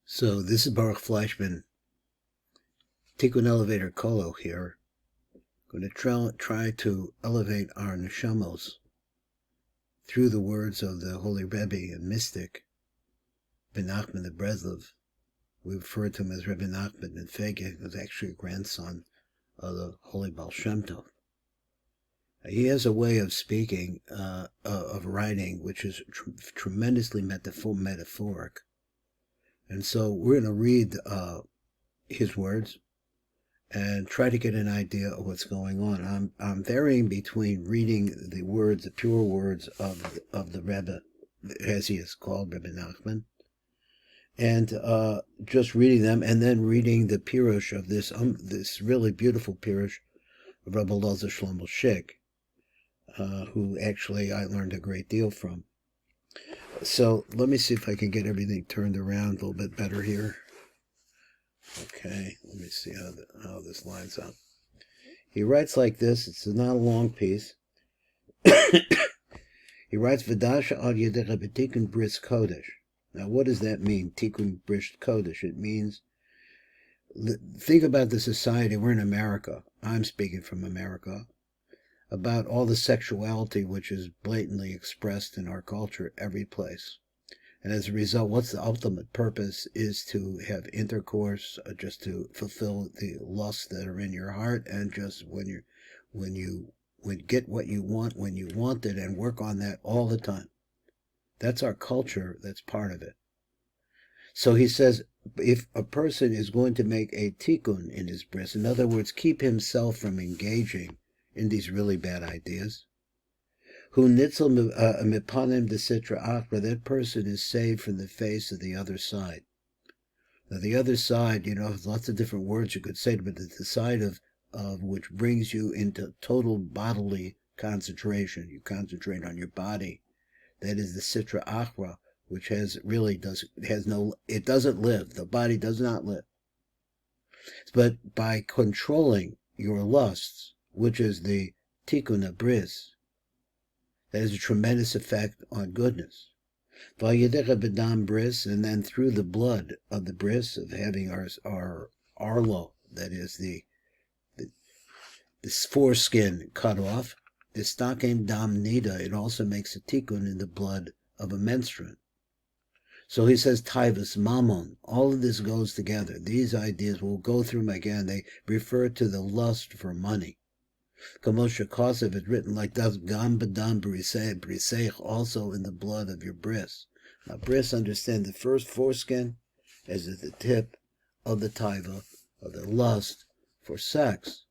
So this is Baruch Fleischman, Tikkun Elevator Kolo here. I'm going to try to elevate our neshamos through the words of the Holy Rebbe and mystic, NACHMAN the BRESLOV. We refer to him as Rebbe Nachman ben Fege, who was actually a grandson of the Holy Baal Shem Tov. He has a way of speaking, of writing, which is tremendously metaphoric. And so we're going to read his words and try to get an idea of what's going on. I'm varying between reading the words, the pure words of the Rebbe, as he is called, Rebbe Nachman, and just reading them, and then reading the pirush of this really beautiful pirush of Rebbe ELIEZER SHLOMO SCHICK, who actually I learned a great deal from. So let me see if I can get everything turned around a little bit better here. Okay, let me see how this lines up. He writes like this. It's not a long piece. He writes, V'dasha al yedecha b'tikkun bris kodesh. Now, what does that mean, tikkun bris kodesh? It means, think about the society. We're in America. I'm speaking from America. About all the sexuality which is blatantly expressed in our culture every place. And as a result, what's the ultimate purpose is to have intercourse, just to fulfill the lusts that are in your heart, and just when you get what you want when you want it, and work on that all the time. That's our culture. That's part of it. So he says, if a person is going to make a tikkun in his bris, in other words, keep himself from engaging in these really bad ideas, who nitzel mipanim de sitra achra, that person is saved from the face of the other side. Now the other side, lots of different words you could say, but the side of which brings you into total bodily concentration. You concentrate on your body. That is the sitra achra, which it doesn't live. The body does not live. But by controlling your lusts, which is the Tikkun Habris, that has a tremendous effect on goodness. V'ayedecha b'dam bris, and then through the blood of the bris, of having our arlo, that is this foreskin cut off, the stakim dam nida, it also makes a tikkun in the blood of a menstruant. So he says, Teves, mammon, all of this goes together. These ideas, we'll go through them again. They refer to the lust for money. Kamosha Kosev is written like that, Gam Badam Briseich, also in the blood of your bris. Now, bris, understand the first foreskin as at the tip of the taiva, of the lust for sex.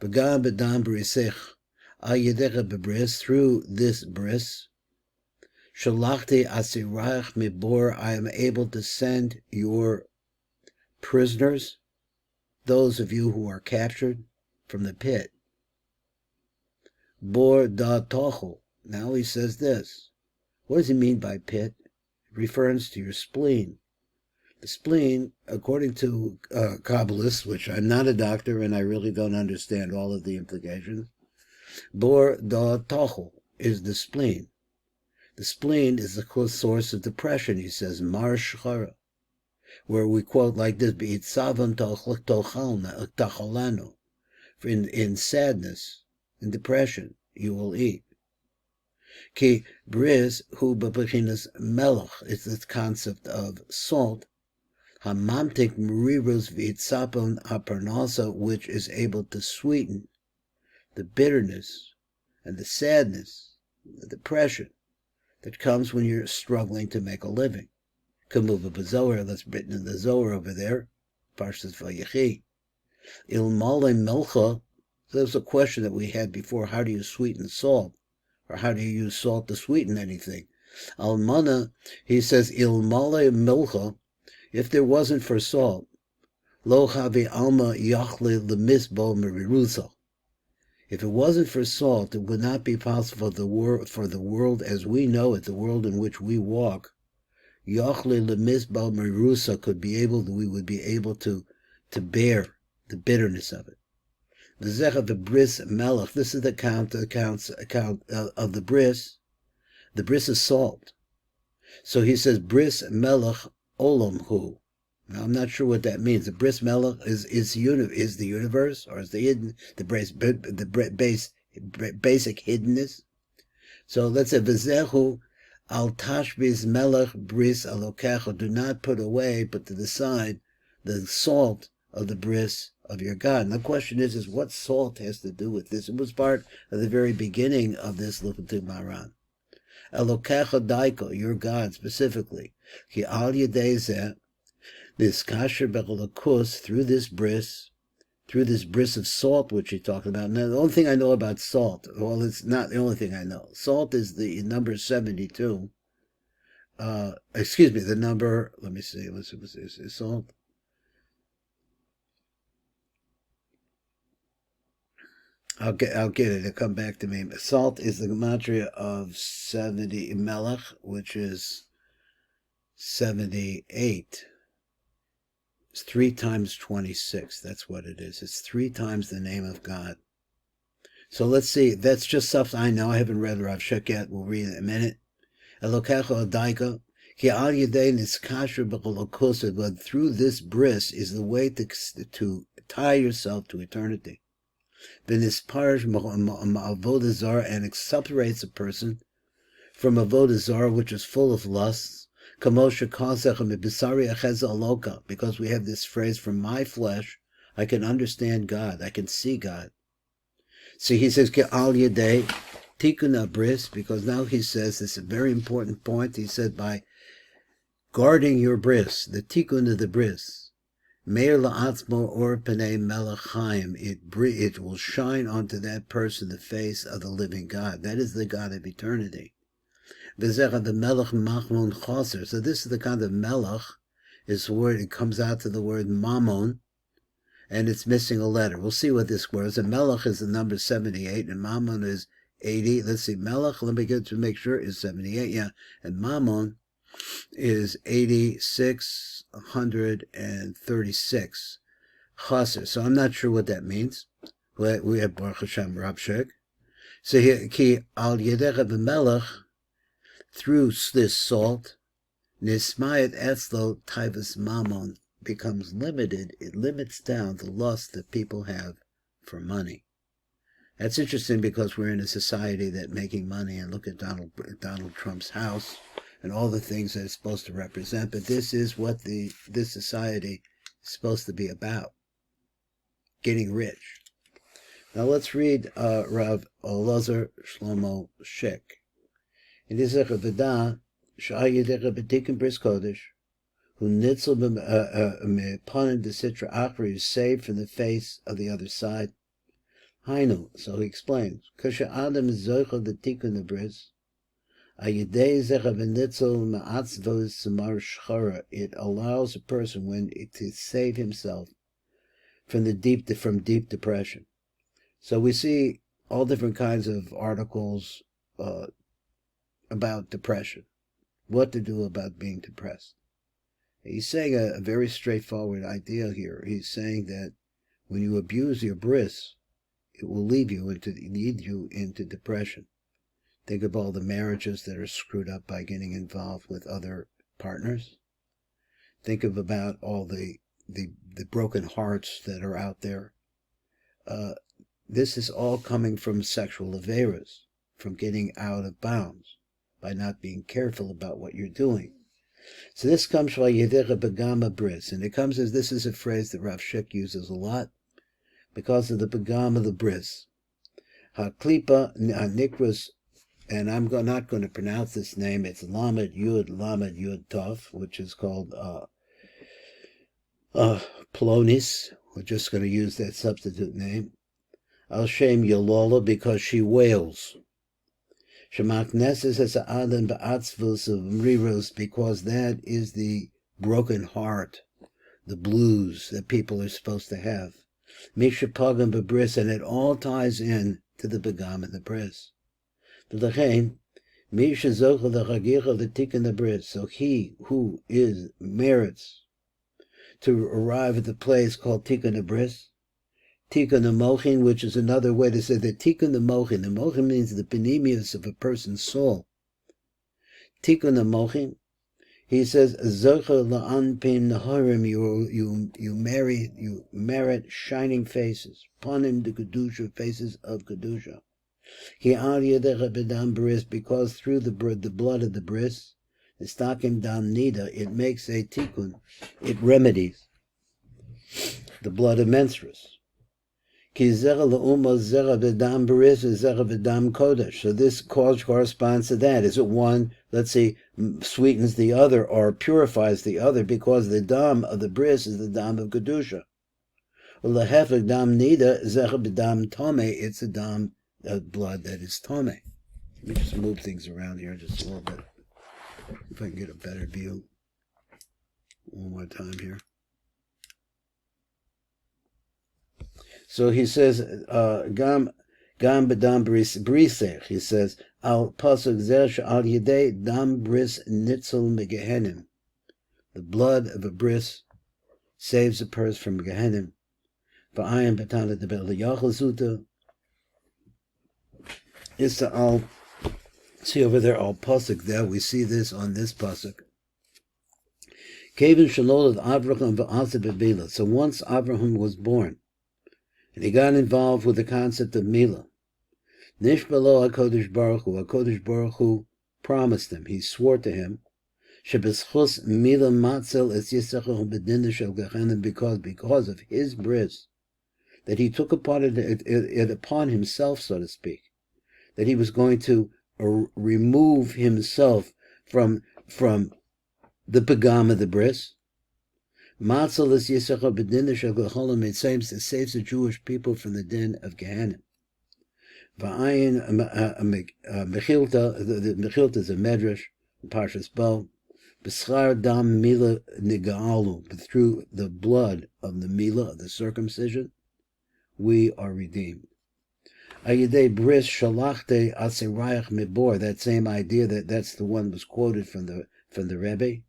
Gam Badam Briseich, Ayedecha Bebris, through this bris, Shalachti Asirach Mibor, I am able to send your prisoners, those of you who are captured, from the pit. Bor da tochel. Now he says this. What does he mean by pit? It refers to your spleen. The spleen, according to Kabbalists, which I'm not a doctor and I really don't understand all of the implications, Bor da tochel is the spleen. The spleen is the source of depression, he says, Mar Shchara, where we quote like this, B'itzavan tochalanu, in sadness, in depression, you will eat. Ki bris hu b'bechinas melech, it's this concept of salt. Hamamtik merirus v'itzapon aparnasa, which is able to sweeten the bitterness and the sadness, the depression that comes when you're struggling to make a living. Kamuva b'zohar, that's written in the Zohar over there, Parshas Vayechi. Ilmale melcha. There's a question that we had before, how do you sweeten salt? Or how do you use salt to sweeten anything? Almana, he says, ilmale milcha, if there wasn't for salt, lo havi alma yachle lemisbo merirusa. If it wasn't for salt, it would not be possible for the world as we know it, the world in which we walk. Yachle lemisbo merirusa, we would be able to bear the bitterness of it. The Zecha the bris melech. This is the account of the bris. The bris is salt. So he says, bris melech olam hu. Now, I'm not sure what that means. The bris melech is the universe, or is the hidden, the basic hiddenness? So let's say v'zehu al tashbis melech bris alokecha. Do not put away, but to the side, the salt of the bris of your God. And the question is what salt has to do with this? It was part of the very beginning of this Likutei Maharan. Elokecha daiko, your God specifically. Ki al yedei zeh, this kasher bechalakus, through this bris of salt, which you're talking about. Now, the only thing I know about salt, well, it's not the only thing I know. Salt is the number 72. Excuse me, the number, let me see, what's salt? I'll get it. It'll come back to me. Salt is the gematria of 70 melech, which is 78. It's 3 times 26. That's what it is. It's 3 times the name of God. So let's see. That's just stuff I know. I haven't read Rav Shek yet. We'll read it in a minute. Elokecha adaika ki al yedei niskasher b'cholokosa. But through this bris is the way to tie yourself to eternity. V'nisparish ma'avodah zarah, and it separates a person from avodah zarah, which is full of lusts. Because we have this phrase, from my flesh, I can understand God, I can see God. So he says, Al Yedei, Tikkun Habris, because now he says, this is a very important point, he said, by guarding your bris, the Tikkun of the bris, Meir la'atzmo or penei melech chaim, it will shine onto that person the face of the living God. That is the God of eternity. The melech machmon chaser. So this is the kind of melech, is the word, it comes out to the word mammon, and it's missing a letter. We'll see what this word is. A melech is the number 78, and mammon is 80. Let's see, melech, let me get to make sure, is 78, yeah. And mammon is 8636. Chaser. So I'm not sure what that means. We have Baruch Hashem Rav Shek. So here, ki al yedecha b'melech, through this salt, nismayat etzlo Teves mammon, becomes limited. It limits down the lust that people have for money. That's interesting because we're in a society that making money, and look at Donald Trump's house and all the things that it's supposed to represent. But this is what this society is supposed to be about: getting rich. Now let's read Rav ELIEZER SHLOMO SCHICK. It is a Veda Sha'ayedech B'Tikkun Bris Kodesh, who nitzel me'panim desitra achri, is saved from the face of the other side. Hainu, so he explains, Kasha Adam is zoicha the Tikkun Habris, ayedei zecha v'nitzel ma'atzvos samar shchara. It allows a person to save himself from deep depression. So we see all different kinds of articles about depression, what to do about being depressed. He's saying a very straightforward idea here. He's saying that when you abuse your bris, it will lead you into depression. Think of all the marriages that are screwed up by getting involved with other partners. Think about all the broken hearts that are out there. This is all coming from sexual averas, from getting out of bounds, by not being careful about what you're doing. So this comes from Yedecha Begama Bris, and it comes as, this is a phrase that Rav Shek uses a lot, because of the Begama, the Bris. HaKlipa Nikras, and I'm not going to pronounce this name, it's Lamed Yud Tov, which is called Plonis. We're just going to use that substitute name. Al Shem Yolola, because she wails. Shemakneses as Adam Ba'atzvus of Mriros, because that is the broken heart, the blues that people are supposed to have. Misha Pagam B'Bris, and it all ties in to the Begam and the Bris. V'lechein, Misha Zocha the Chagicha the Tikkun Habris, so he who merits to arrive at the place called Tikkun Habris, Tikkun Mochin, which is another way to say that Tikkun Mochin. The Mochin means the penimius of a person's soul. Tikkun Mochin, He says, "Zocha la'anpin naharim." You merit shining faces, panim de kedusha, faces of kedusha. Ki al yedecha b'dam bris, because through the blood of the bris, the stakim dam nida, it makes a tikkun, it remedies the blood of menstruous. Ki zera la'uma zera b'dam bris is zera b'dam kodesh. So this cause corresponds to that. Is it one, let's say, sweetens the other or purifies the other, because the dam of the bris is the dam of kedusha. L'hefek dam nida zera b'dam tome. It's a dam of blood that is tome. Let me just move things around here just a little bit, if I can get a better view. One more time here. So he says, Gam b'dam brisech, he says, Al pasuk zer al yedei dam bris nitzel megehenim. The blood of a bris saves a person from Gehenim. V'ayim betana de be'liyachal zuta. Is to al, see over there, al pasuk there, we see this on this pasuk. Kevin shalol of Avraham v'asa bebila. So once Avraham was born, and he got involved with the concept of Milah. Nishbalo HaKodesh Baruch Hu promised him, he swore to him, Shebeschus Milah Matzel es Yisachah B'dinah Shel Gehenim, because of his bris, that he took upon it upon himself, so to speak, that he was going to remove himself from the pagam of the bris. Matzel es Yisachah B'dinah Shel Gehenim, it saves the Jewish people from the din of Gehenim. V'ayin Mechilta, the Mechilta is a medrash, Parshas Bo, B'schar dam Milah Niga'alu, but through the blood of the Milah, of the circumcision, we are redeemed. Ayidei bris shalachte aserayach mibor, that same idea, that's the one that was quoted from the Rebbe.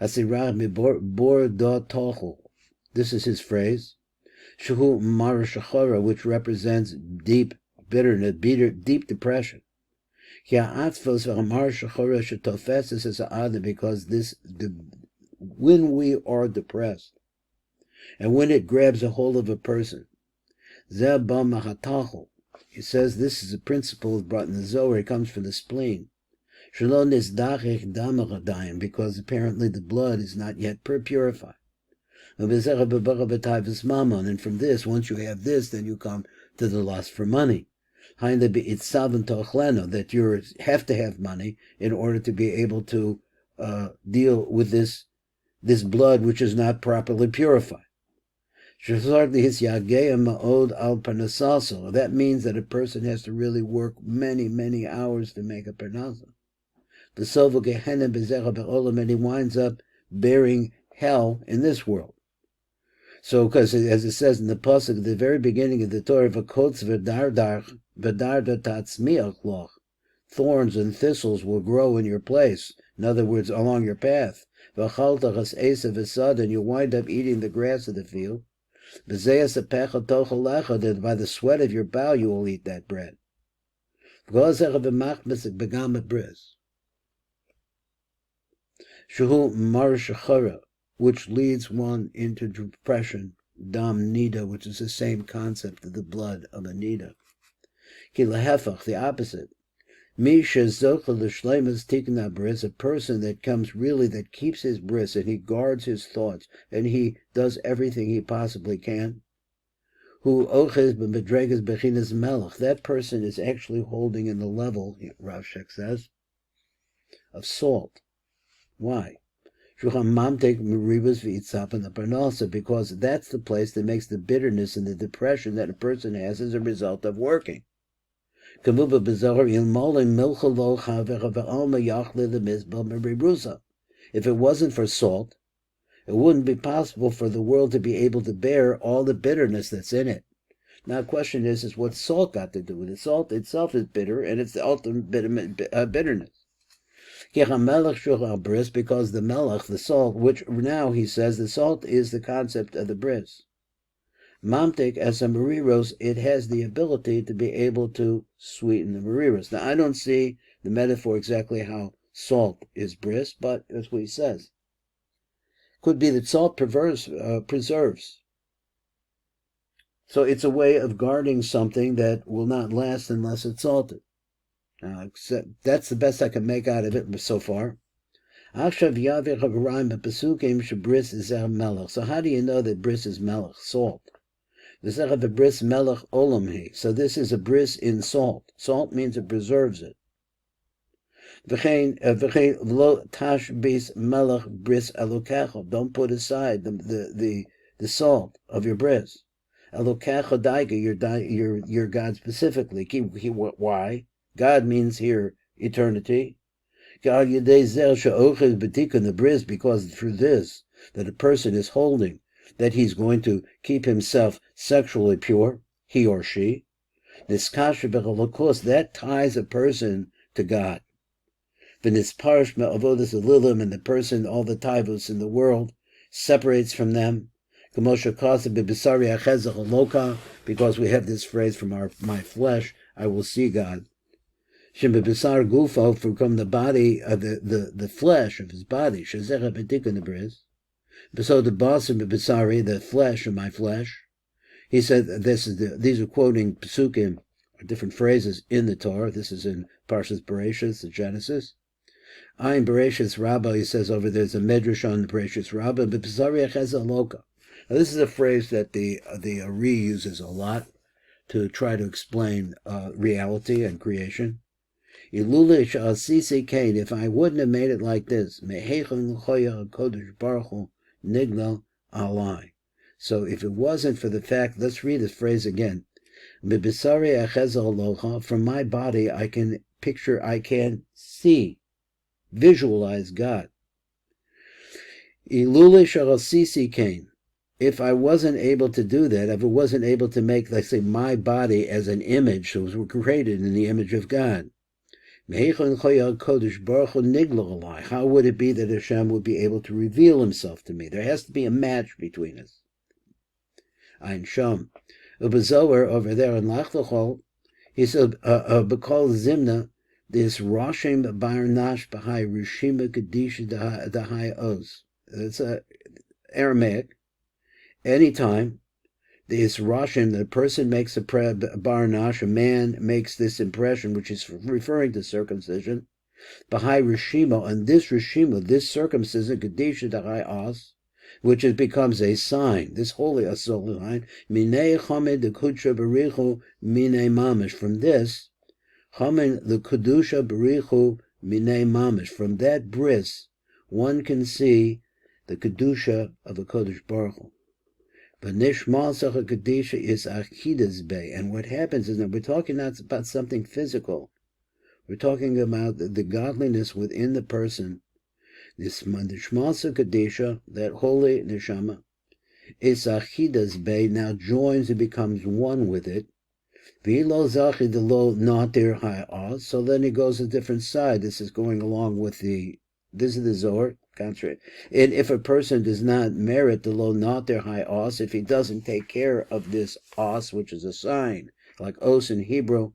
Aserayach mibor bor da tochel. This is his phrase. Shehu marashachara, which represents deep bitterness, deep depression. Because when we are depressed, and when it grabs a hold of a person, he says this is a principle brought in the Zohar, it comes from the spleen. Because apparently the blood is not yet purified. And from this, once you have this, then you come to the lust for money. That you have to have money in order to be able to deal with this blood which is not properly purified. That means that a person has to really work many, many hours to make a parnasa. And he winds up bearing hell in this world. So, because as it says in the pasuk at the very beginning of the Torah, thorns and thistles will grow in your place. In other words, along your path. And you wind up eating the grass of the field. That by the sweat of your bow you will eat that bread. Which leads one into depression, dam nida, which is the same concept of the blood of a nida. Ki lahefach, the opposite. Mi shezocha l'shleimus tikkun habris, a person that comes really, that keeps his bris, and he guards his thoughts, and he does everything he possibly can. Hu ochez b'medregas bechinas melech, that person is actually holding in the level, Rav Shek says, of salt. Why? Because that's the place that makes the bitterness and the depression that a person has as a result of working. If it wasn't for salt, it wouldn't be possible for the world to be able to bear all the bitterness that's in it. Now the question is what salt got to do with it? Salt itself is bitter, and it's the ultimate bitterness. Because the melech, the salt, which now he says the salt is the concept of the bris. Mamtek as a mariros, it has the ability to be able to sweeten the mariros. Now I don't see the metaphor exactly how salt is bris, but that's what he says. Could be that salt preserves. So it's a way of guarding something that will not last unless it's salted. That's the best I can make out of it so far. So how do you know that bris is melech, salt? So this is a bris in salt. Salt means it preserves it. Don't put aside the salt of your bris. Your God specifically. Why? God means here eternity. Because through this, that a person is holding, that he's going to keep himself sexually pure, he or she. That ties a person to God. And the person, all the taivos in the world, separates from them. Because we have this phrase from my flesh, I will see God. From the body of the flesh of his body. So the flesh of my flesh. He said these are quoting Pesukim, or different phrases in the Torah. This is in Parshas Bereshis, the Genesis. In Bereshis Rabbah, he says over there's a medrash on the Bereshis Rabbah, but now this is a phrase that the Ari uses a lot to try to explain reality and creation. If I wouldn't have made it like this, so if it wasn't for the fact, let's read this phrase again. From my body I can see, visualize God. If I wasn't able to do that, if it wasn't able to make, let's say, my body as an image, so it was created in the image of God, how would it be that Hashem would be able to reveal himself to me? There has to be a match between us. Ein Shom. Ubezower over there in Lachlochol, he said, Bekol Zimna, this Roshim Barnash Bahai Rishima Kadisha Dahai Oz. It's Aramaic. Anytime this Roshim, the person makes a Barnash, a man makes this impression, which is referring to circumcision, Bahai Rishima, and this Rishima, this circumcision, Kadisha Dahai Oz, which becomes a sign, this holy asol line, Minei Chamed the Kudsha Berichu Minei Mamish. From this, Chamed the Kudusha Berichu Minei Mamish. From that bris, one can see the Kedusha of the Kodesh Baruch Hu. But Nishmasach Kedusha is Achidas Bay. And what happens is that we're talking not about something physical. We're talking about the godliness within the person. This Nishmasa Kadisha, that holy neshama, is Achidas Bay, now joins and becomes one with it. V'lo zachi the lo natir ha'az. So then he goes a different side. This is going along with this is the Zohar, contrary. And if a person does not merit the lo natir ha'az, if he doesn't take care of this os, which is a sign, like os in Hebrew,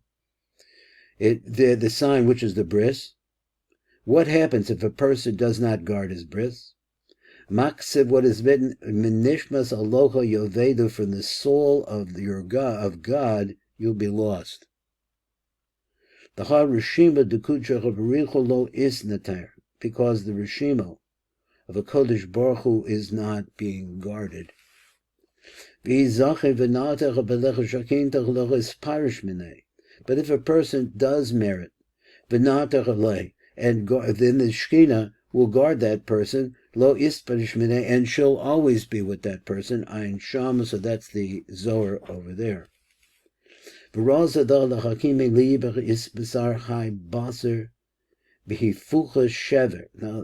the sign which is the bris, what happens if a person does not guard his bris? Maksiv, what is written, Minishmas aloha yovedu, from the soul of God, you'll be lost. The ha rishima dekucha barichu lo is natar, because the rishima of a Kodesh Baruch Hu is not being guarded. But if a person does merit, and then the Shekhinah will guard that person, lo isparish and she'll always be with that person. Ein Shama, so that's the Zohar over there. Now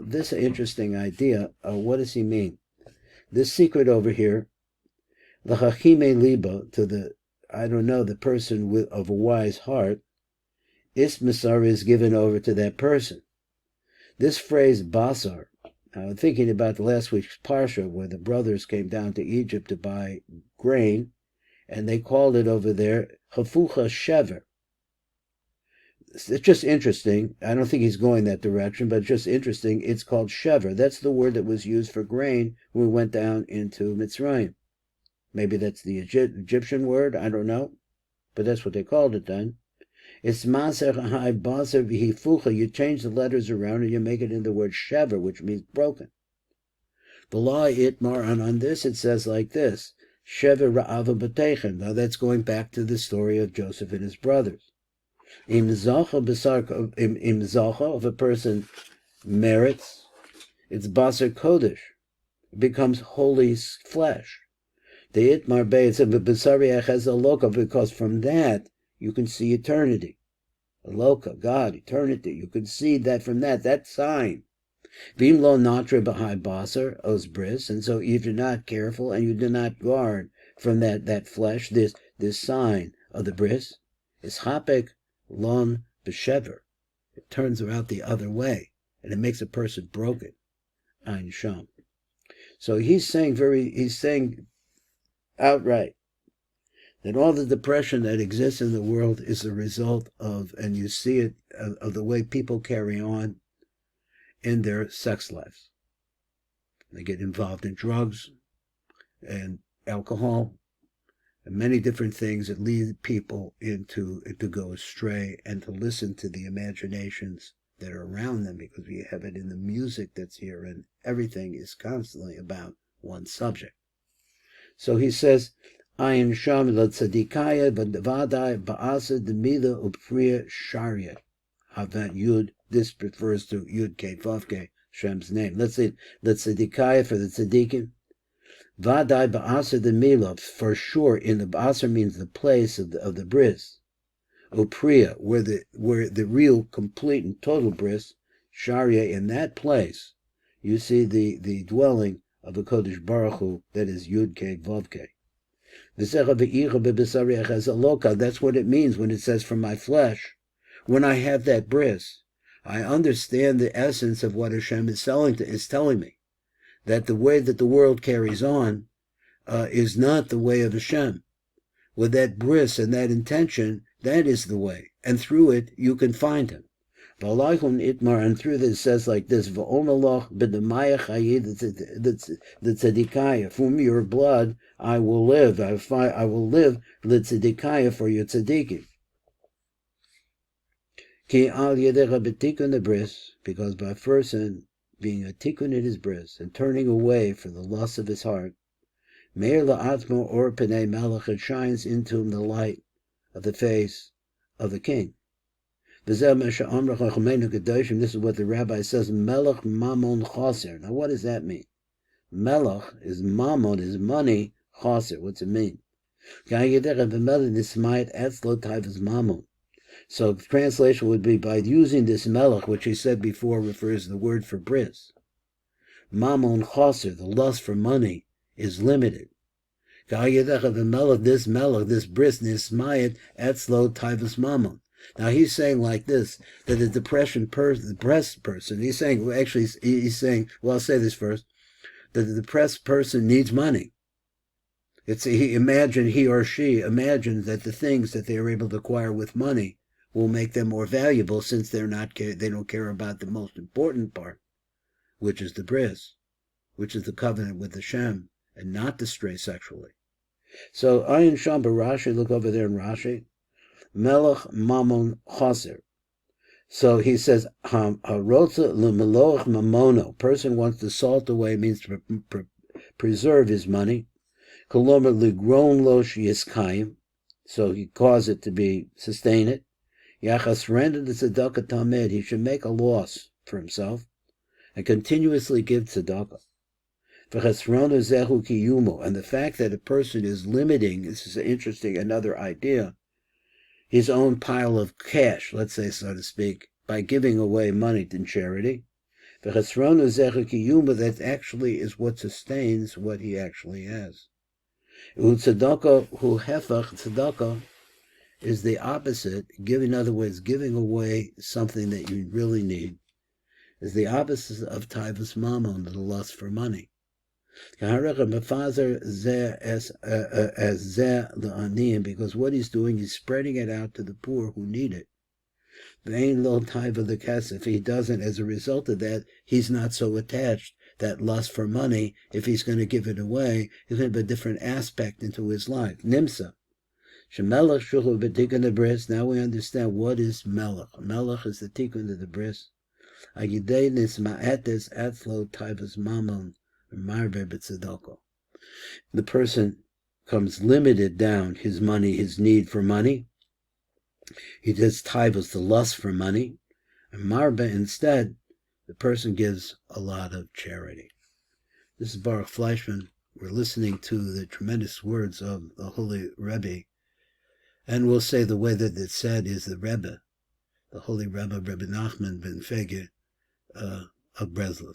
this interesting idea. What does he mean? This secret over here, l'chachime liba, to the, I don't know, the person of a wise heart, isbasar is given over to that person. This phrase basar, I'm thinking about the last week's parsha where the brothers came down to Egypt to buy grain, and they called it over there chafucha shever. it's just interesting. I don't think he's going that direction, but it's just interesting. It's called shever. That's the word that was used for grain when we went down into Mitzrayim. Maybe that's the Egyptian word, I don't know, but that's what they called it then. It's maser hai baser v'hifucha. You change the letters around and you make it into the word shever, which means broken. Below itmar, and on this it says like this: shever ra'ava b'teichen. Now that's going back to the story of Joseph and his brothers. Im zacha, if a person merits, it's baser kodesh. It becomes holy flesh. The itmar be, it's a b'sariach has a loka, because from that you can see eternity. Aloka, God, eternity. You can see that from that sign. Vim lo natre b'hai baser os bris, and so if you're not careful and you do not guard from that flesh, this sign of the bris, is hapek lon b'shever. It turns around the other way, and it makes a person broken. Ein sham. So he's saying outright that all the depression that exists in the world is the result of, and you see it, of the way people carry on in their sex lives. They get involved in drugs and alcohol and many different things that lead people to go astray and to listen to the imaginations that are around them, because we have it in the music that's here, and everything is constantly about one subject. So he says, Ayin sham l'tzadikaya v'vadai ba'asa d'mida u'priya sharia. Havat Yud, this refers to Yud Kei Vav Kei, Shem's name. Let's say l'tzadikaya for the tzadikim. Vadai ba'asa d'mila, for sure, in the ba'asa means the place of the bris. U'priya, where the real, complete, and total bris, sharia, in that place, you see the dwelling of the Kodesh Baruch Hu, that is Yud Kei Vav Kei. That's what it means when it says, from my flesh. When I have that bris, I understand the essence of what Hashem is telling me. That the way that the world carries on is not the way of Hashem. With that bris and that intention, that is the way. And through it, you can find Him. And through this it says like this, the tzadikaya, from your blood I will live. I will live the tzadikaya for your tzadikim. Ki al yedei b'tikkun habris, because by a person being a tikkun in his bris and turning away from the lust of his heart, meir la'atmo or penei melech, it shines into him the light of the face of the king. This is what the rabbi says, Melech Mamon Chaser. Now what does that mean? Melech is Mamon, is money, Chaser. What's it mean? So the translation would be, by using this Melech, which he said before refers to the word for bris. Mamon Chaser, the lust for money, is limited. This Melech, this bris, Nismayet, Etzlo Taivas Mamon. Now he's saying like this, that the depressed person, he's saying, well, I'll say this first, that the depressed person needs money. He or she imagines that the things that they are able to acquire with money will make them more valuable, since they don't care about the most important part, which is the bris, which is the covenant with Hashem, and not to stray sexually. So Ayin Sham Rashi, look over there in Rashi, Melech Mamon Chaser. So he says, Harotza lemeloch mamono. Person wants to salt away, means to preserve his money. Kolomer ligron lo shiyiskayim. So he cause it to sustain it. Yachas render the tzedakah tamed. He should make a loss for himself and continuously give tzedakah. V'chesronu zehu kiyumo. And the fact that a person is limiting, this is interesting, another idea, his own pile of cash, let's say, so to speak, by giving away money in charity. That actually is what sustains what he actually has. Tzedakah is the opposite. In other words, giving away something that you really need is the opposite of Taivas Mammon, the lust for money. Because what he's doing is spreading it out to the poor who need it. Vein lo taiva the kesef. If he doesn't, as a result of that, he's not so attached. That lust for money, if he's going to give it away, is going to have a different aspect into his life. Nimsa. Shemelech shulu b'tikkun habris. Now we understand what is melech. Melech is the tikkun of the bris. Agidei nisma'etes atzlo taivas mamon marbe b'tzedoko. The person comes limited down his money, his need for money. He does taivas, the lust for money. And marbe, instead, the person gives a lot of charity. This is Baruch Fleischman. We're listening to the tremendous words of the Holy Rebbe. And we'll say the way that it's said is the Rebbe, the Holy Rebbe, Rebbe Nachman ben Fege of BRESLOV.